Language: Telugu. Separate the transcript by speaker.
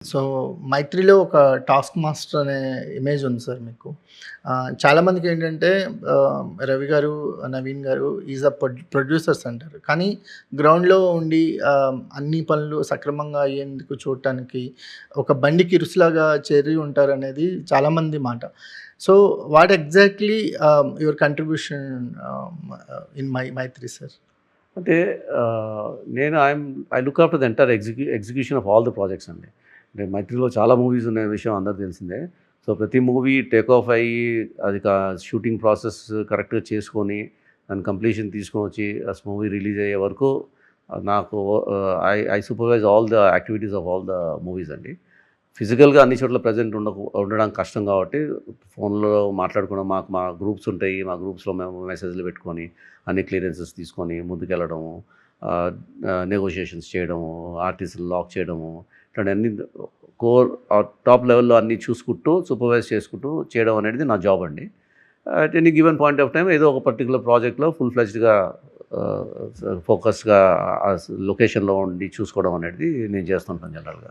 Speaker 1: సో, 'మైత్రి'లో ఒక టాస్క్ మాస్టర్ అనే ఇమేజ్ ఉంది సార్ మీకు. చాలామందికేంటంటే రవి గారు, నవీన్ గారు ఈజ్ అ ప్రొడ్యూసర్స్ అంటారు. కానీ గ్రౌండ్‌లో ఉండి అన్ని పనులు సక్రమంగా అయ్యేందుకు చూడటానికి ఒక బండికి ఇరుసులాగా చేరి ఉంటారనేది చాలామంది మాట. So, what exactly your contribution in 'Mythri' sir?
Speaker 2: అంటే నేను I look after the entire execution of all the projects అండి. అంటే మైత్రిలో చాలా మూవీస్ ఉన్న విషయం అందరికీ తెలిసిందే. సో ప్రతి మూవీ టేక్ ఆఫ్ అయ్యి అది షూటింగ్ ప్రాసెస్ కరెక్ట్గా చేసుకొని దాని కంప్లీషన్ తీసుకొని వచ్చి మూవీ రిలీజ్ అయ్యే వరకు నాకు I supervise all the activities of all the movies అండి. ఫిజికల్గా అన్ని చోట్ల ప్రజెంట్ ఉండడానికి కష్టం కాబట్టి ఫోన్లో మాట్లాడుకోవడం, మా గ్రూప్స్ ఉంటాయి, మా గ్రూప్స్లో మేము మెసేజ్లు పెట్టుకొని అన్ని క్లియరెన్సెస్ తీసుకొని ముందుకెళ్ళడము, నెగోషియేషన్స్ చేయడము, ఆర్టిస్టులు లాక్ చేయడము, ఇట్లాంటి అన్ని టాప్ లెవెల్లో అన్నీ చూసుకుంటూ సూపర్వైజ్ చేసుకుంటూ చేయడం అనేది నా జాబ్ అండి. At any given point of time ఏదో ఒక పర్టికులర్ ప్రాజెక్ట్లో ఫుల్ ఫ్లెజ్డ్గా ఫోకస్గా లొకేషన్లో ఉండి చూసుకోవడం అనేది నేను చేస్తుంటాను జనరల్గా.